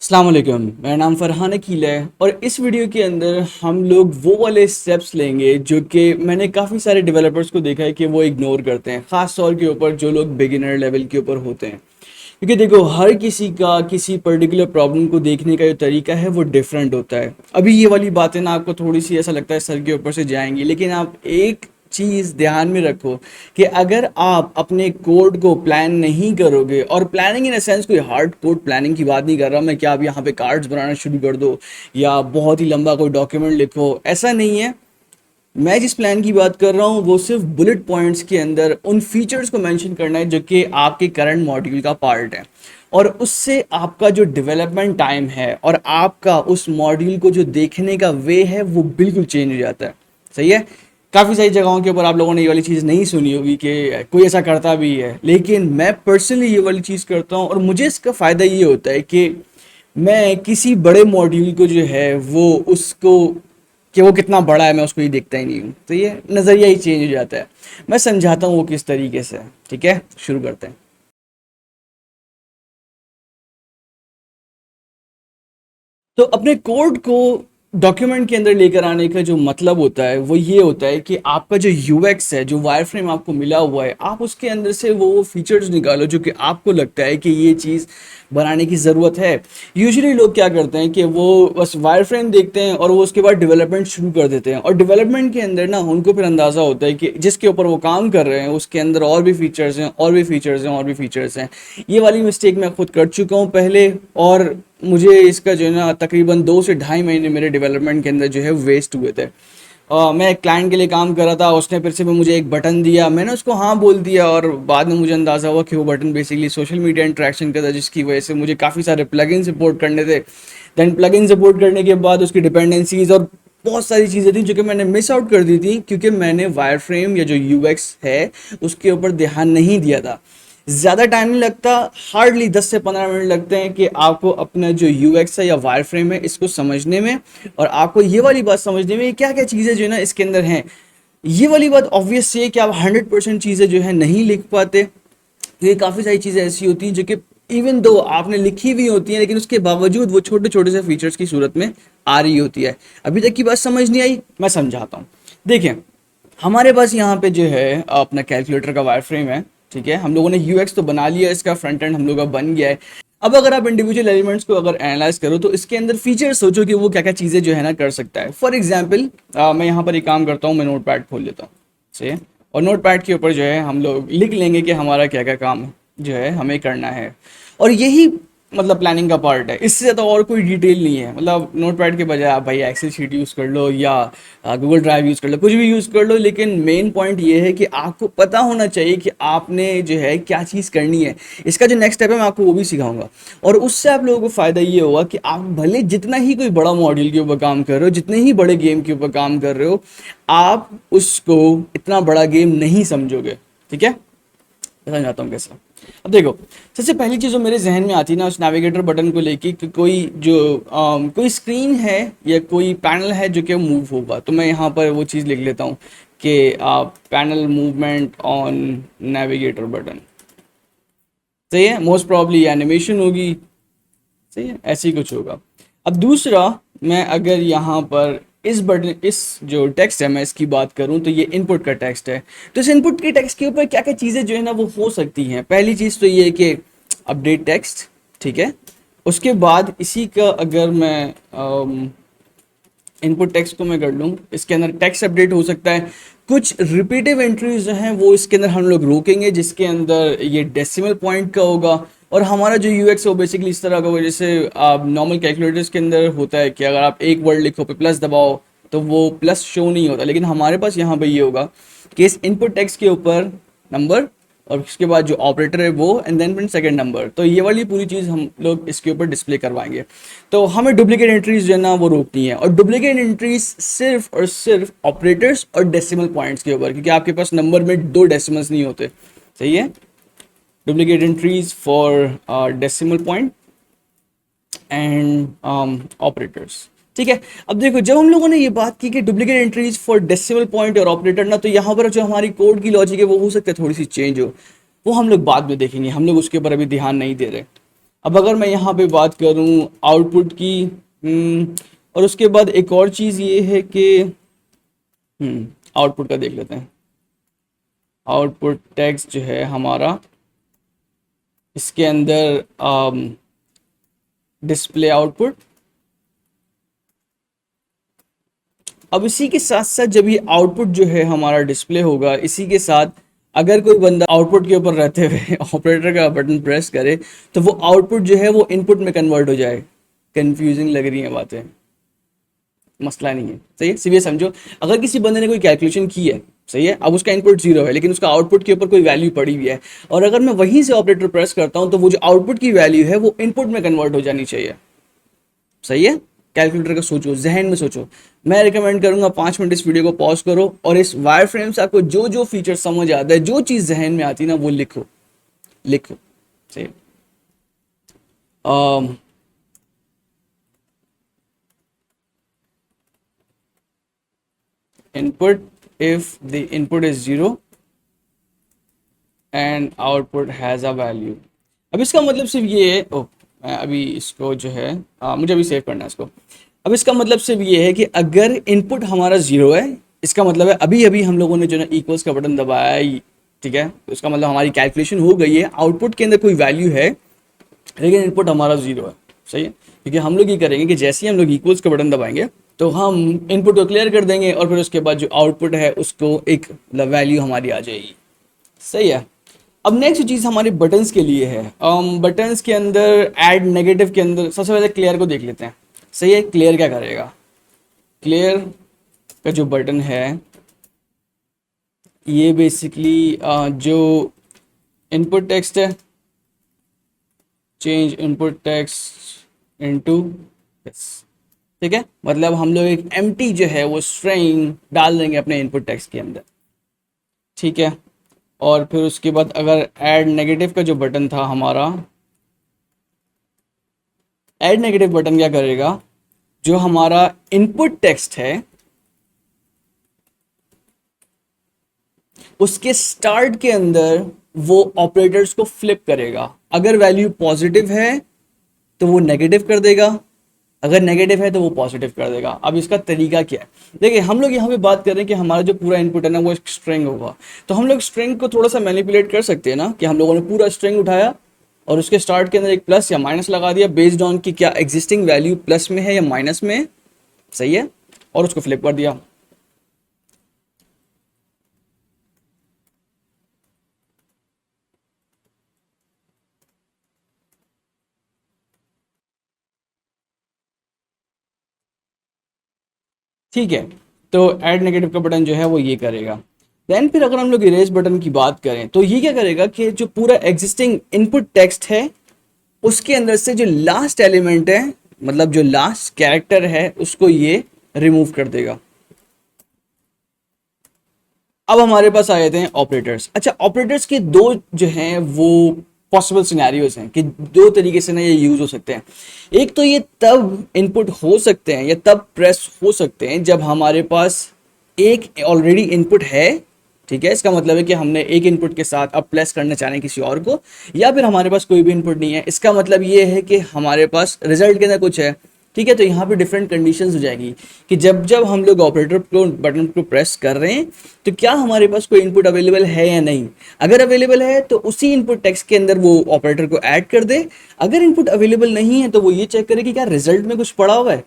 अस्सलाम वालेकुम, मेरा नाम फरहान अकील है और इस वीडियो के अंदर हम लोग वो वाले स्टेप्स लेंगे जो कि मैंने काफ़ी सारे डेवलपर्स को देखा है कि वो इग्नोर करते हैं, ख़ास तौर के ऊपर जो लोग बिगिनर लेवल के ऊपर होते हैं। क्योंकि देखो, हर किसी का किसी पर्टिकुलर प्रॉब्लम को देखने का जो तरीका है वो डिफरेंट होता है। अभी ये वाली बातें ना आपको थोड़ी सी ऐसा लगता है सर के ऊपर से जाएंगी, लेकिन आप एक चीज़ ध्यान में रखो कि अगर आप अपने कोड को प्लान नहीं करोगे, और प्लानिंग इन सेंस कोई हार्ड कोड प्लानिंग की बात नहीं कर रहा मैं कि आप यहाँ पे कार्ड्स बनाना शुरू कर दो या बहुत ही लंबा कोई डॉक्यूमेंट लिखो, ऐसा नहीं है। मैं जिस प्लान की बात कर रहा हूँ वो सिर्फ बुलेट पॉइंट्स के अंदर उन फीचर्स को मेंशन करना है जो कि आपके करंट मॉड्यूल का पार्ट है, और उससे आपका जो डेवलपमेंट टाइम है और आपका उस मॉड्यूल को जो देखने का वे है वो बिल्कुल चेंज हो जाता है। सही है। काफ़ी सारी जगहों के ऊपर आप लोगों ने ये वाली चीज़ नहीं सुनी होगी कि कोई ऐसा करता भी है, लेकिन मैं पर्सनली ये वाली चीज़ करता हूँ और मुझे इसका फ़ायदा ये होता है कि मैं किसी बड़े मॉड्यूल को जो है वो उसको कि वो कितना बड़ा है मैं उसको ही देखता ही नहीं हूँ, तो ये नज़रिया ही चेंज हो जाता है। मैं समझाता हूँ वो किस तरीके से है। ठीक है, शुरू करते हैं। तो अपने कोड को डॉक्यूमेंट के अंदर लेकर आने का जो मतलब होता है वो ये होता है कि आपका जो यूएक्स है, जो वायरफ्रेम आपको मिला हुआ है, आप उसके अंदर से वो फीचर्स निकालो जो कि आपको लगता है कि ये चीज़ बनाने की ज़रूरत है। यूजुअली लोग क्या करते हैं कि वो बस वायरफ्रेम देखते हैं और वो उसके बाद डेवलपमेंट शुरू कर देते हैं, और डेवलपमेंट के अंदर ना उनको फिर अंदाज़ा होता है कि जिसके ऊपर वो काम कर रहे हैं उसके अंदर और भी फीचर्स हैं और भी फीचर्स हैं और भी फीचर्स हैं। ये वाली मिस्टेक मैं खुद कर चुका हूँ पहले, और मुझे इसका जो है ना तकरीबन 2 से ढाई महीने मेरे डेवलपमेंट के अंदर जो है वेस्ट हुए थे। मैं एक क्लाइंट के लिए काम कर रहा था, उसने फिर से मुझे एक बटन दिया, मैंने उसको हाँ बोल दिया, और बाद में मुझे अंदाज़ा हुआ कि वो button basically social media interaction का था, जिसकी वजह से मुझे काफ़ी सारे प्लगइन सपोर्ट करने थे। देन प्लगइन सपोर्ट करने के बाद उसकी डिपेंडेंसीज और बहुत सारी चीज़ें थी जो कि मैंने मिस आउट कर दी थी, क्योंकि मैंने वायर फ्रेम या जो यूएक्स है उसके ऊपर ध्यान नहीं दिया था। ज़्यादा टाइम नहीं लगता, हार्डली 10 से 15 मिनट लगते हैं कि आपको अपना जो यूएक्स है या वायर फ्रेम है इसको समझने में, और आपको ये वाली बात समझने में क्या क्या चीज़ें जो है ना इसके अंदर हैं। ये वाली बात ऑब्वियस है कि आप 100% चीज़ें जो है नहीं लिख पाते। तो ये काफ़ी सारी चीज़ें ऐसी होती हैं जो कि इवन दो आपने लिखी हुई होती हैं, लेकिन उसके बावजूद वो छोटे छोटे से फीचर्स की सूरत में आ रही होती है। अभी तक की बात समझ नहीं आई, मैं समझाता हूँ। देखिए, हमारे पास यहाँ पे जो है अपना कैलकुलेटर का वायर फ्रेम है। ठीक है, हम लोगों ने यूएक्स तो बना लिया, इसका फ्रंट एंड हम लोग का बन गया है। अब अगर आप इंडिविजुअल एलिमेंट्स को अगर एनालाइज करो तो इसके अंदर फीचर सोचो कि वो क्या क्या चीज़ें जो है ना कर सकता है। फॉर एग्जाम्पल, मैं यहाँ पर एक काम करता हूँ, मैं नोट पैड खोल लेता हूँ से, और नोट पैड के ऊपर जो है हम लोग लिख लेंगे कि हमारा क्या क्या काम जो है हमें करना है, और यही मतलब प्लानिंग का पार्ट है। इससे ज़्यादा और कोई डिटेल नहीं है। मतलब नोटपैड के बजाय आप भाई एक्सेल शीट यूज़ कर लो या गूगल ड्राइव यूज़ कर लो, कुछ भी यूज़ कर लो, लेकिन मेन पॉइंट ये है कि आपको पता होना चाहिए कि आपने जो है क्या चीज़ करनी है। इसका जो नेक्स्ट स्टेप है मैं आपको वो भी सिखाऊंगा, और उससे आप लोगों को फ़ायदा ये होगा कि आप भले जितना ही कोई बड़ा मॉड्यूल के ऊपर काम कर रहे हो, जितने ही बड़े गेम के ऊपर काम कर रहे हो, आप उसको इतना बड़ा गेम नहीं समझोगे। ठीक है, बताना चाहता हूँ कैसे। अब देखो, सबसे पहली चीज़ जो मेरे जहन में आती है ना उस नेविगेटर बटन को लेके कि कोई जो कोई स्क्रीन है या कोई पैनल है जो कि मूव होगा, तो मैं यहाँ पर वो चीज़ लिख लेता हूँ कि panel movement on navigator button. सही है, मोस्ट प्रॉब्ली एनिमेशन होगी। सही है, ऐसे ही कुछ होगा। अब दूसरा, मैं अगर यहाँ पर इस बटन, इस जो टेक्स्ट है मैं इसकी बात करूँ तो ये इनपुट का टेक्स्ट है। तो इस इनपुट के टेक्स्ट के ऊपर क्या क्या चीज़ें जो है ना वो हो सकती हैं। पहली चीज़ तो ये कि अपडेट टेक्स्ट। ठीक है, उसके बाद इसी का अगर मैं इनपुट टेक्स्ट को मैं कर लूँ, इसके अंदर टेक्स्ट अपडेट हो सकता है। कुछ रिपीटिव एंट्रीज जो हैं वो इसके अंदर हम लोग रोकेंगे, जिसके अंदर ये डेसिमल पॉइंट का होगा, और हमारा जो यूएक्स है वो बेसिकली इस तरह का होगा जैसे नॉर्मल कैलकुलेटर्स के अंदर होता है कि अगर आप एक वर्ड लिखो पे प्लस दबाओ तो वो प्लस शो नहीं होता, लेकिन हमारे पास यहाँ पे ये होगा कि इस इनपुट टेक्स्ट के ऊपर नंबर, और उसके बाद जो ऑपरेटर है वो, एंड देन सेकंड नंबर। तो ये वाली पूरी चीज़ हम लोग इसके ऊपर डिस्प्ले करवाएंगे। तो हमें डुप्लीकेट एंट्रीज जो है ना वो रोकनी है, और डुप्लीकेट एंट्रीज सिर्फ और सिर्फ ऑपरेटर्स और डेसिमल पॉइंट्स के ऊपर, क्योंकि आपके पास नंबर में दो डेसिमल्स नहीं होते। सही है, duplicate entries for decimal point and operators. ठीक है, अब देखो, जब हम लोगों ने ये बात की कि duplicate entries for decimal point और ऑपरेटर ना, तो यहाँ पर जो हमारी कोड की लॉजिक है वो हो सकता है थोड़ी सी चेंज हो, वो हम लोग बाद में देखेंगे, हम लोग उसके ऊपर अभी ध्यान नहीं दे रहे। अब अगर मैं यहाँ पे बात करूँ आउटपुट की, और उसके बाद एक और चीज़ ये है कि आउटपुट का देख लेते हैं। आउटपुट टेक्स्ट जो है हमारा, इसके अंदर डिस्प्ले आउटपुट। अब इसी के साथ साथ जब ये आउटपुट जो है हमारा डिस्प्ले होगा, इसी के साथ अगर कोई बंदा आउटपुट के ऊपर रहते हुए ऑपरेटर का बटन प्रेस करे तो वो आउटपुट जो है वो इनपुट में कन्वर्ट हो जाए। कंफ्यूजिंग लग रही हैं बातें, मसला नहीं है, सही है, सीरियस समझो। अगर किसी बंदे ने कोई कैलकुलेशन की है, सही है, अब उसका इनपुट जीरो है लेकिन उसका आउटपुट के ऊपर कोई वैल्यू पड़ी हुई है, और अगर मैं वहीं से ऑपरेटर प्रेस करता हूं तो वो जो आउटपुट की वैल्यू है वो इनपुट में कन्वर्ट हो जानी चाहिए, सही है। कैलकुलेटर का सोचो, जहन में सोचो। मैं रिकमेंड करूंगा 5 मिनट इस वीडियो को पॉज करो और इस वायर फ्रेम से आपको जो जो फीचर समझ आता है, जो चीज जहन में आती है ना, वो लिखो, लिखो, सही है। Input, if the input is zero and output has a value. अब इसका मतलब सिर्फ ये है, ओ मैं अभी इसको जो है, मुझे अभी सेव करना है इसको। अब इसका मतलब सिर्फ ये है कि अगर इनपुट हमारा जीरो है, इसका मतलब है अभी अभी हम लोगों ने जो ना इक्वल्स का बटन दबाया है, ठीक है, तो इसका मतलब हमारी कैलकुलेशन हो गई है, आउटपुट के अंदर कोई वैल्यू है लेकिन इनपुट हमारा जीरो है, सही है। क्योंकि हम लोग ये करेंगे कि जैसे ही हम लोग इक्वल्स का बटन दबाएंगे तो हम इनपुट को क्लियर कर देंगे और फिर उसके बाद जो आउटपुट है उसको एक वैल्यू हमारी आ जाएगी, सही है। अब नेक्स्ट चीज हमारे बटन्स के लिए है। बटन्स के अंदर ऐड नेगेटिव के अंदर सबसे पहले क्लियर को देख लेते हैं, सही है। क्लियर क्या करेगा? क्लियर का जो बटन है ये बेसिकली जो इनपुट टेक्स्ट है, change input text into this, ठीक है। मतलब हम लोग एक एम्प्टी जो है वो स्ट्रिंग डाल देंगे अपने इनपुट टेक्स्ट के अंदर, ठीक है। और फिर उसके बाद अगर ऐड नेगेटिव का जो बटन था हमारा, ऐड नेगेटिव बटन क्या करेगा? जो हमारा इनपुट टेक्स्ट है उसके स्टार्ट के अंदर वो ऑपरेटर्स को फ्लिप करेगा। अगर वैल्यू पॉजिटिव है तो वो नेगेटिव कर देगा, अगर नेगेटिव है तो वो पॉजिटिव कर देगा। अब इसका तरीका क्या है? देखिए, हम लोग यहाँ पे बात कर रहे हैं कि हमारा जो पूरा इनपुट है ना वो एक स्ट्रिंग होगा, तो हम लोग स्ट्रिंग को थोड़ा सा मैनिपुलेट कर सकते हैं ना, कि हम लोगों ने पूरा स्ट्रिंग उठाया और उसके स्टार्ट के अंदर एक प्लस या माइनस लगा दिया बेस्ड ऑन कि क्या एग्जिस्टिंग वैल्यू प्लस में है या माइनस में है, सही है, और उसको फ्लिप कर दिया। ठीक है, तो ऐड नेगेटिव का बटन जो है वो ये करेगा। देन फिर अगर हम लोग इरेज बटन की बात करें तो ये क्या करेगा कि जो पूरा एग्जिस्टिंग इनपुट टेक्स्ट है उसके अंदर से जो लास्ट एलिमेंट है, मतलब जो लास्ट कैरेक्टर है, उसको ये रिमूव कर देगा। अब हमारे पास आ जाते हैं ऑपरेटर्स। अच्छा, ऑपरेटर्स के दो जो हैं वो पॉसिबल सिनेरियोज हैं कि दो तरीके से ना ये यूज हो सकते हैं। एक तो ये तब इनपुट हो सकते हैं या तब प्रेस हो सकते हैं जब हमारे पास एक ऑलरेडी इनपुट है, ठीक है। इसका मतलब है कि हमने एक इनपुट के साथ अब प्लेस करना चाह रहे हैं किसी और को, या फिर हमारे पास कोई भी इनपुट नहीं है। इसका मतलब ये है कि हमारे पास रिजल्ट के अंदर कुछ है, ठीक है। तो यहाँ पे डिफरेंट कंडीशंस हो जाएगी कि जब जब हम लोग ऑपरेटर को बटन को प्रेस कर रहे हैं तो क्या हमारे पास कोई इनपुट अवेलेबल है या नहीं। अगर अवेलेबल है तो उसी इनपुट टेक्स्ट के अंदर वो ऑपरेटर को ऐड कर दे। अगर इनपुट अवेलेबल नहीं है तो वो ये चेक करे कि क्या रिजल्ट में कुछ पड़ा हुआ है,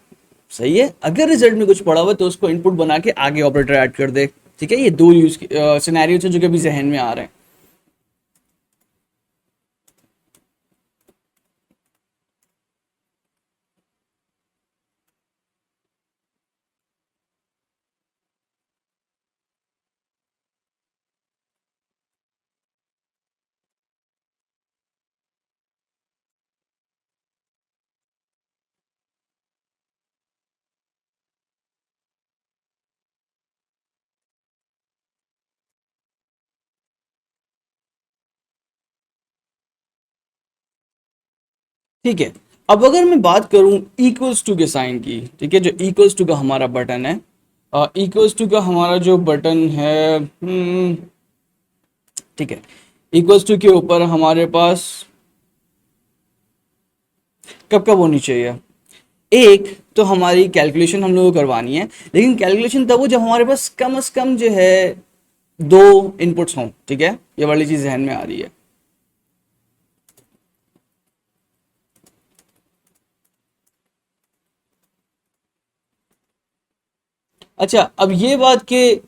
सही है। अगर रिजल्ट में कुछ पड़ा हुआ है तो उसको इनपुट बना के आगे ऑपरेटर ऐड कर दे, ठीक है। ये दो यूज सिनेरियो हैं जो कि अभी जहन में आ रहे हैं। ठीक है, अब अगर मैं बात करूं इक्वल्स टू के साइन की, ठीक है, जो इक्वल्स टू का हमारा बटन है, इक्वल्स टू का हमारा जो बटन है, ठीक है, इक्वल्स टू के ऊपर हमारे पास कब कब होनी चाहिए? एक तो हमारी कैलकुलेशन हम लोगों को करवानी है, लेकिन कैलकुलेशन तब हो जब हमारे पास कम से कम जो है दो इनपुट्स हों, ठीक है, ये वाली चीज ध्यान में आ रही है। अच्छा, अब ये बात कि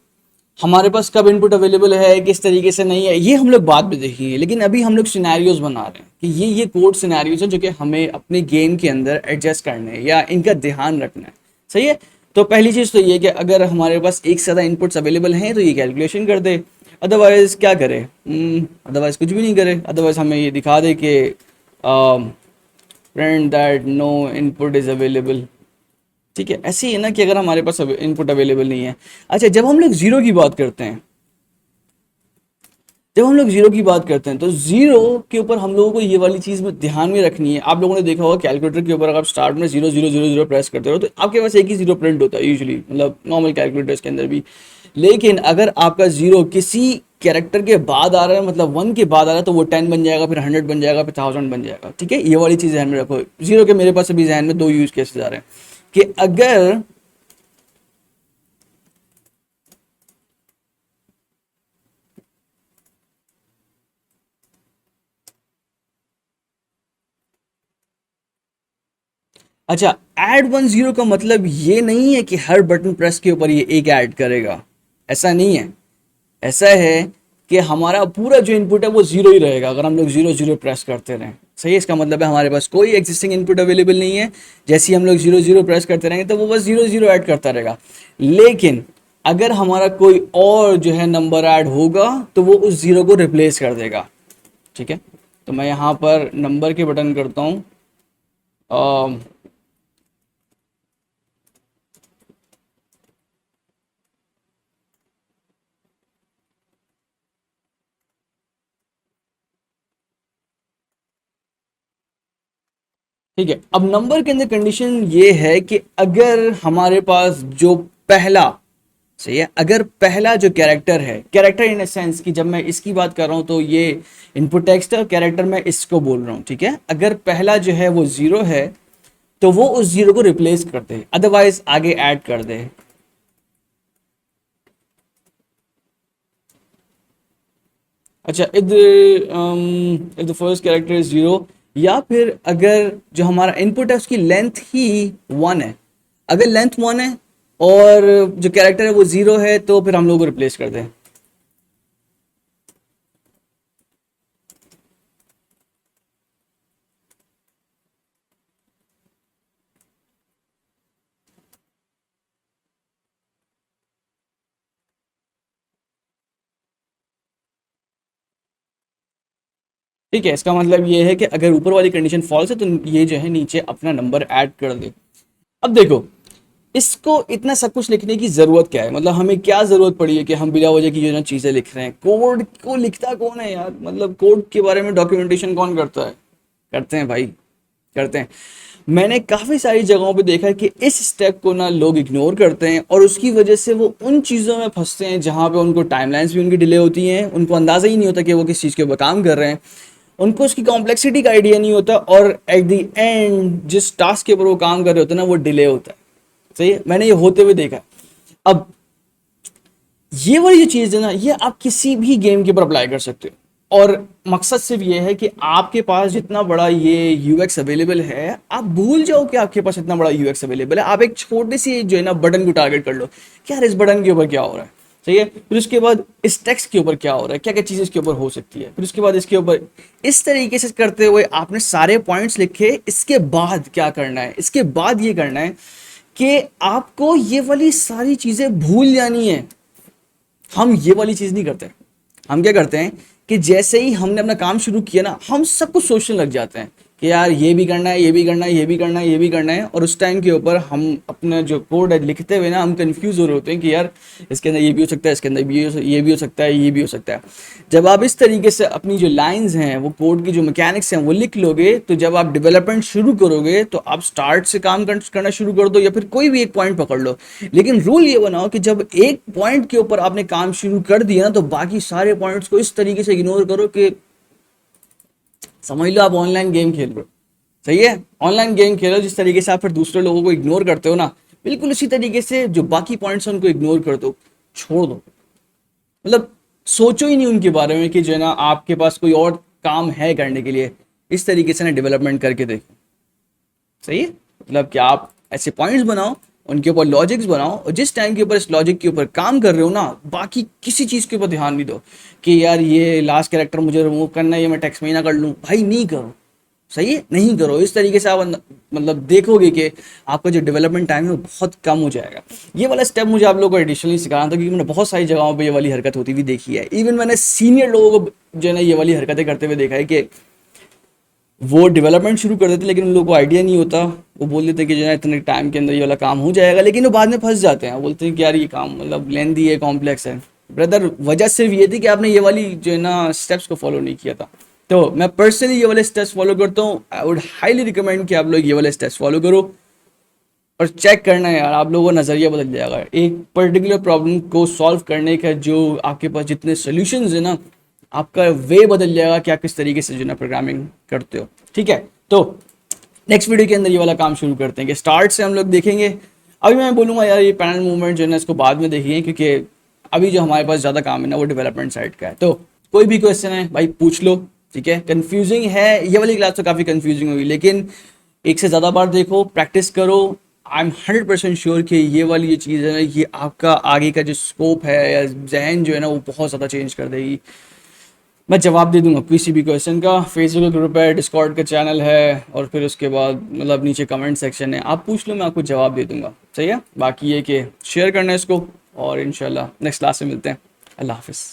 हमारे पास कब इनपुट अवेलेबल है, किस तरीके से नहीं है, ये हम लोग बाद में देखेंगे, लेकिन अभी हम लोग सिनेरियोज बना रहे हैं कि ये कोड सिनेरियोज हैं जो कि हमें अपने गेम के अंदर एडजस्ट करने हैं या इनका ध्यान रखना है। सही है। तो पहली चीज़ तो ये कि अगर हमारे पास एक से ज़्यादा इनपुट्स अवेलेबल हैं तो ये कैलकुलेशन कर दे, अदरवाइज क्या करे? अदरवाइज कुछ भी नहीं करे, अदरवाइज हमें ये दिखा दे कि print that no input is available. ठीक है, ऐसे ही है ना कि अगर हमारे पास इनपुट अवेलेबल नहीं है। अच्छा, जब हम लोग जीरो की बात करते हैं, तो जीरो के ऊपर हम लोगों को ये वाली चीज में ध्यान में रखनी है। आप लोगों ने देखा होगा कैलकुलेटर के ऊपर अगर आप स्टार्ट में 0 0 0 0 प्रेस करते हो तो आपके पास एक ही जीरो प्रिंट होता है यूजुअली, मतलब नॉर्मल कैलकुलेटर्स के अंदर भी। लेकिन अगर आपका जीरो किसी कैरेक्टर के बाद आ रहा है, मतलब वन के बाद आ रहा है, तो वो 10 बन जाएगा, फिर 100 बन जाएगा, फिर 1000 बन जाएगा। ठीक है, ये वाली चीज ध्यान में रखो। जीरो के मेरे पास अभी ध्यान में दो यूज केसेस आ रहे हैं कि अगर अच्छा, ऐड वन जीरो का मतलब ये नहीं है कि हर बटन प्रेस के ऊपर ये एक ऐड करेगा, ऐसा नहीं है। ऐसा है कि हमारा पूरा जो इनपुट है वो जीरो ही रहेगा अगर हम लोग 0 0 प्रेस करते रहें। सही है, इसका मतलब है हमारे पास कोई एग्जिस्टिंग इनपुट अवेलेबल नहीं है, जैसे ही हम लोग 0 0 प्रेस करते रहेंगे तो वो बस 0 0 ऐड करता रहेगा। लेकिन अगर हमारा कोई और जो है नंबर ऐड होगा तो वो उस जीरो को रिप्लेस कर देगा। ठीक है, तो मैं यहाँ पर नंबर के बटन करता हूँ। ठीक है, अब नंबर के अंदर कंडीशन ये है कि अगर हमारे पास जो पहला, सही है, अगर पहला जो कैरेक्टर है, कैरेक्टर इन सेंस कि जब मैं इसकी बात कर रहा हूं तो ये इनपुट टेक्स्ट है और कैरेक्टर मैं इसको बोल रहा हूं। ठीक है, अगर पहला जो है वो जीरो है तो वो उस जीरो को रिप्लेस कर दे, अदरवाइज आगे ऐड कर दे। अच्छा, if the first character is zero, या फिर अगर जो हमारा इनपुट है उसकी लेंथ ही वन है, अगर लेंथ वन है और जो कैरेक्टर है वो जीरो है तो फिर हम लोग को रिप्लेस कर दें। ठीक है, इसका मतलब ये है कि अगर ऊपर वाली कंडीशन फॉल्स है तो ये जो है नीचे अपना नंबर ऐड कर दे। अब देखो, इसको इतना सब कुछ लिखने की जरूरत क्या है, मतलब हमें क्या जरूरत पड़ी है कि हम बिना वजह की जो ना चीजें लिख रहे हैं? कोड को लिखता कौन है यार, मतलब कोड के बारे में डॉक्यूमेंटेशन कौन करता है? करते हैं भाई, करते हैं। मैंने काफी सारी जगहों पे देखा है कि इस स्टेप को ना लोग इग्नोर करते हैं और उसकी वजह से वो उन चीजों में फंसते हैं जहां पे उनको टाइमलाइंस भी उनकी डिले होती हैं, उनको अंदाजा ही नहीं होता कि वो किस चीज के ऊपर काम कर रहे हैं, उनको उसकी कॉम्प्लेक्सिटी का आइडिया नहीं होता, और एट द एंड जिस टास्क के ऊपर वो काम कर रहे होते हैं ना वो डिले होता है। सही है, मैंने ये होते हुए देखा है। अब ये वाली जो चीज है ना, ये आप किसी भी गेम के ऊपर अप्लाई कर सकते हो, और मकसद सिर्फ ये है कि आपके पास जितना बड़ा ये यूएक्स अवेलेबल है, आप भूल जाओ कि आपके पास इतना बड़ा यूएक्स अवेलेबल है। आप एक छोटी सी जो है ना बटन को टारगेट कर लो कि यार इस बटन के ऊपर क्या हो रहा है, सही है, फिर उसके बाद इस टेक्स्ट के ऊपर क्या हो रहा है, क्या क्या चीज़ इसके ऊपर हो सकती है, फिर उसके बाद इसके ऊपर, इस तरीके से करते हुए आपने सारे पॉइंट्स लिखे। इसके बाद क्या करना है, इसके बाद ये करना है कि आपको ये वाली सारी चीज़ें भूल जानी है। हम ये वाली चीज़ नहीं करते। हम क्या करते हैं कि जैसे ही हमने अपना काम शुरू किया ना, हम सब कुछ सोचने लग जाते हैं कि यार ये भी करना है, ये भी करना है, ये भी करना है, ये भी करना है, और उस टाइम के ऊपर हम अपना जो कोड है लिखते हुए ना हम कंफ्यूज हो रहे होते हैं कि यार इसके अंदर ये भी हो सकता है, इसके अंदर ये भी हो सकता है, ये भी हो सकता है। जब आप इस तरीके से अपनी जो लाइंस हैं, वो कोड की जो मैकेनिक्स हैं वो लिख लोगे, तो जब आप डेवलपमेंट शुरू करोगे तो आप स्टार्ट से काम करना शुरू कर दो या फिर कोई भी एक पॉइंट पकड़ लो। लेकिन रूल ये बनाओ कि जब एक पॉइंट के ऊपर आपने काम शुरू कर दिया ना, तो बाकी सारे पॉइंट्स को इस तरीके से इग्नोर करो कि समझ लो आप ऑनलाइन गेम खेल रहे हो। सही है। ऑनलाइन गेम खेलो जिस तरीके से आप फिर दूसरे लोगों को इग्नोर करते हो ना, बिल्कुल उसी तरीके से जो बाकी पॉइंट्स हैं उनको इग्नोर कर दो, छोड़ दो। मतलब सोचो ही नहीं उनके बारे में कि जो है ना आपके पास कोई और काम है करने के लिए। इस तरीके से ना डेवलपमेंट करके देखो। सही है। मतलब कि आप ऐसे पॉइंट्स बनाओ, उनके ऊपर लॉजिक्स बनाओ, और जिस टाइम के ऊपर इस लॉजिक के ऊपर काम कर रहे हो ना, बाकी किसी चीज़ के ऊपर ध्यान नहीं दो कि यार ये लास्ट कैरेक्टर मुझे रिमूव करना है, ये मैं टेक्स्ट में ही ना कर लूँ। भाई नहीं करो। सही है, नहीं करो। इस तरीके से आप मतलब देखोगे कि आपका जो डेवलपमेंट टाइम है वो बहुत कम हो जाएगा। ये वाला स्टेप मुझे आप लोगों को एडिशनली सिखाना था, क्योंकि मैंने बहुत सारी जगहों पे ये वाली हरकत होती हुई देखी है। इवन मैंने सीनियर लोगों को जो है ना ये वाली हरकतें करते हुए देखा है कि वो डेवलपमेंट शुरू कर देते लेकिन उन लोगों को आइडिया नहीं होता। वो बोल देते कि जो है इतने टाइम के अंदर ये वाला काम हो जाएगा, लेकिन वो बाद में फंस जाते हैं। बोलते हैं कि यार ये काम मतलब लेंदी है, कॉम्प्लेक्स है। ब्रदर, वजह सिर्फ ये थी कि आपने ये वाली जो है ना स्टेप्स को फॉलो नहीं किया था। तो मैं पर्सनली ये वाले स्टेप्स फॉलो करता हूँ। आई वुड हाईली रिकमेंड कि आप लोग ये वाले स्टेप्स फॉलो करो, और चेक करना है यार, आप लोगों का नज़रिया बदल जाएगा। एक पर्टिकुलर प्रॉब्लम को सॉल्व करने का जो आपके पास जितने सोल्यूशंस है ना, आपका वे बदल जाएगा कि आप किस तरीके से जो है ना प्रोग्रामिंग करते हो। ठीक है, तो नेक्स्ट वीडियो के अंदर ये वाला काम शुरू करते हैं कि स्टार्ट से हम लोग देखेंगे। अभी मैं बोलूँगा यार ये पैनल मूवमेंट जो है ना इसको बाद में देखिए, क्योंकि अभी जो हमारे पास ज़्यादा काम है ना वो डेवलपमेंट साइड का है। तो कोई भी क्वेश्चन है भाई पूछ लो। ठीक है, कंफ्यूजिंग है ये वाली क्लास तो काफ़ी कंफ्यूजिंग हुई, लेकिन एक से ज़्यादा बार देखो, प्रैक्टिस करो। आई एम 100% श्योर कि ये वाली ये चीज़ है ना, ये आपका आगे का जो स्कोप है या जहन जो है ना वो बहुत ज़्यादा चेंज कर देगी। मैं जवाब दे दूंगा किसी भी क्वेश्चन का। फेसबुक ग्रुप है, डिस्कॉर्ड का चैनल है, और फिर उसके बाद मतलब नीचे कमेंट सेक्शन है, आप पूछ लो, मैं आपको जवाब दे दूंगा। सही है। बाकी ये कि शेयर करना है इसको, और इंशाल्लाह नेक्स्ट क्लास में मिलते हैं। अल्लाह हाफिज़।